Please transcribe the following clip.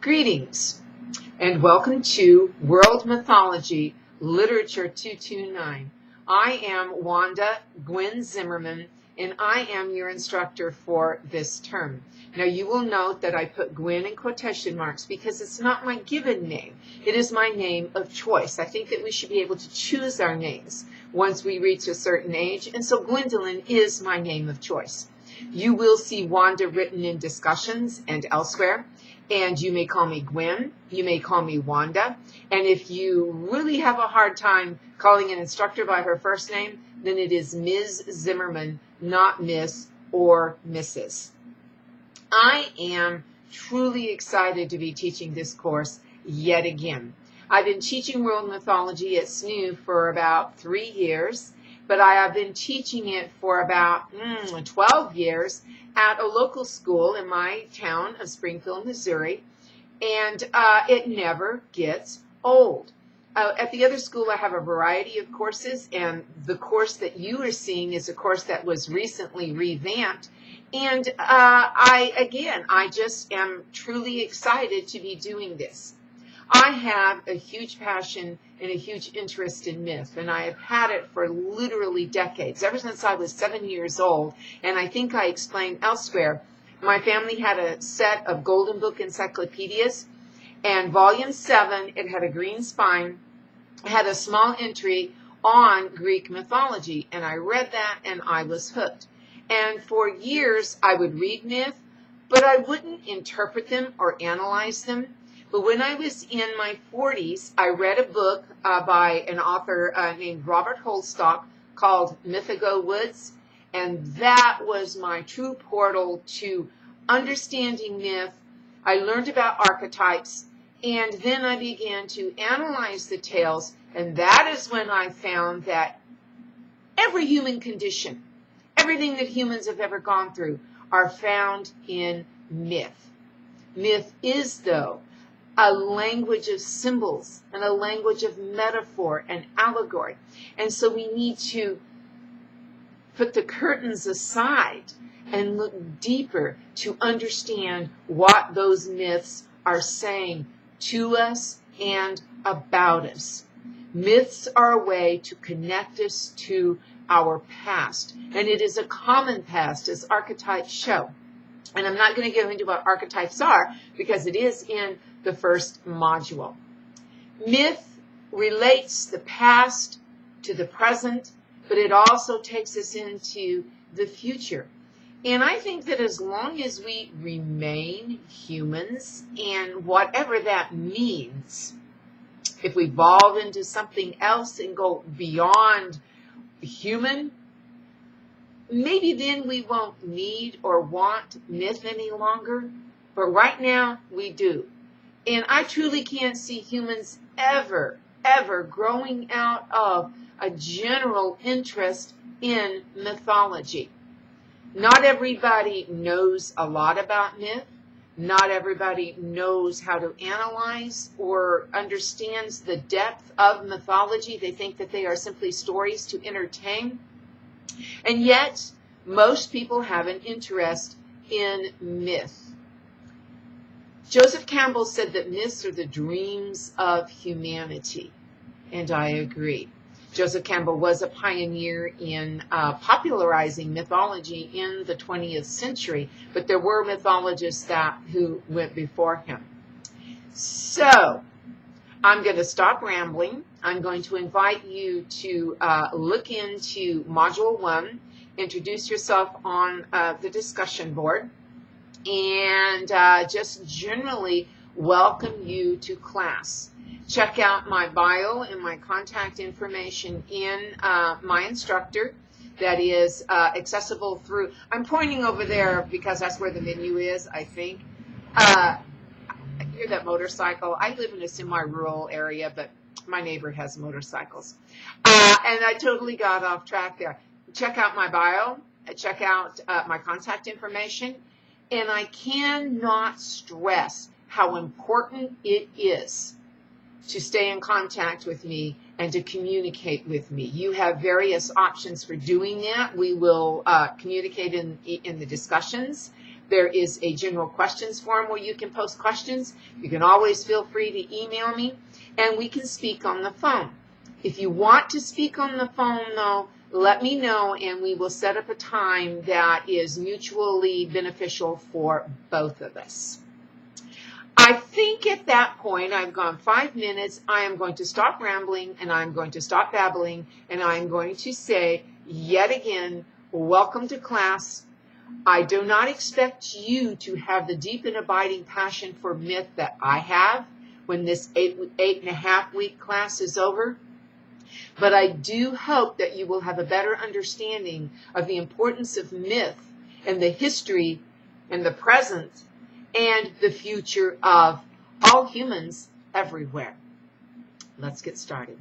Greetings and welcome to World Mythology Literature 229. I am Wanda Gwen Zimmerman and I am your instructor for this term. Now you will note that I put Gwen in quotation marks because it's not my given name. It is my name of choice. I think that we should be able to choose our names once we reach a certain age, and so Gwendolyn is my name of choice. You will see Wanda written in discussions and elsewhere, and you may call me Gwen, you may call me Wanda, and if you really have a hard time calling an instructor by her first name, then it is Ms. Zimmerman, not Miss or Mrs. I am truly excited to be teaching this course yet again. I've been teaching world mythology at SNU for about 3 years, but I have been teaching it for about 12 years at a local school in my town of Springfield, Missouri, and it never gets old. At the other school, I have a variety of courses, and the course that you are seeing is a course that was recently revamped. And I just am truly excited to be doing this. I have a huge passion and a huge interest in myth, and I have had it for literally decades, ever since I was 7 years old. And I think I explained elsewhere, my family had a set of Golden Book encyclopedias, and volume 7, it had a green spine, had a small entry on Greek mythology, and I read that and I was hooked. And for years I would read myth, but I wouldn't interpret them or analyze them. But when I was in my 40s, I read a book by an author named Robert Holstock called Mythico Woods, and that was my true portal to understanding myth. I learned about archetypes, and then I began to analyze the tales, and that is when I found that every human condition, everything that humans have ever gone through, are found in myth. Myth is, though, a language of symbols and a language of metaphor and allegory. And so we need to put the curtains aside and look deeper to understand what those myths are saying to us and about us. Myths are a way to connect us to our past, and it is a common past, as archetypes show. And I'm not going to go into what archetypes are because it is in the first module. Myth relates the past to the present, but it also takes us into the future. And I think that as long as we remain humans, and whatever that means, if we evolve into something else and go beyond human, maybe then we won't need or want myth any longer. But right now we do. And I truly can't see humans ever growing out of a general interest in mythology. Not everybody knows a lot about myth. Not everybody knows how to analyze or understands the depth of mythology. They think that they are simply stories to entertain. And yet, most people have an interest in myth. Joseph Campbell said that myths are the dreams of humanity, and I agree. Joseph Campbell was a pioneer in popularizing mythology in the 20th century, but there were mythologists who went before him. So, I'm going to stop rambling. I'm going to invite you to look into Module 1, introduce yourself on the discussion board, and just generally welcome you to class. Check out my bio and my contact information in my instructor that is accessible through, I'm pointing over there because that's where the menu is, I think. I hear that motorcycle. I live in a semi-rural area, but my neighbor has motorcycles. And I totally got off track there. Check out my bio, check out my contact information, and I cannot stress how important it is to stay in contact with me and to communicate with me. You have various options for doing that. We will communicate in the discussions. There is a general questions form where you can post questions. You can always feel free to email me, and we can speak on the phone. If you want to speak on the phone, though, let me know, and we will set up a time that is mutually beneficial for both of us. I think at that point, I've gone 5 minutes. I am going to stop rambling, and I'm going to stop babbling, and I'm going to say, yet again, welcome to class. I do not expect you to have the deep and abiding passion for myth that I have when this 8.5-week class is over. But I do hope that you will have a better understanding of the importance of myth and the history and the present and the future of all humans everywhere. Let's get started.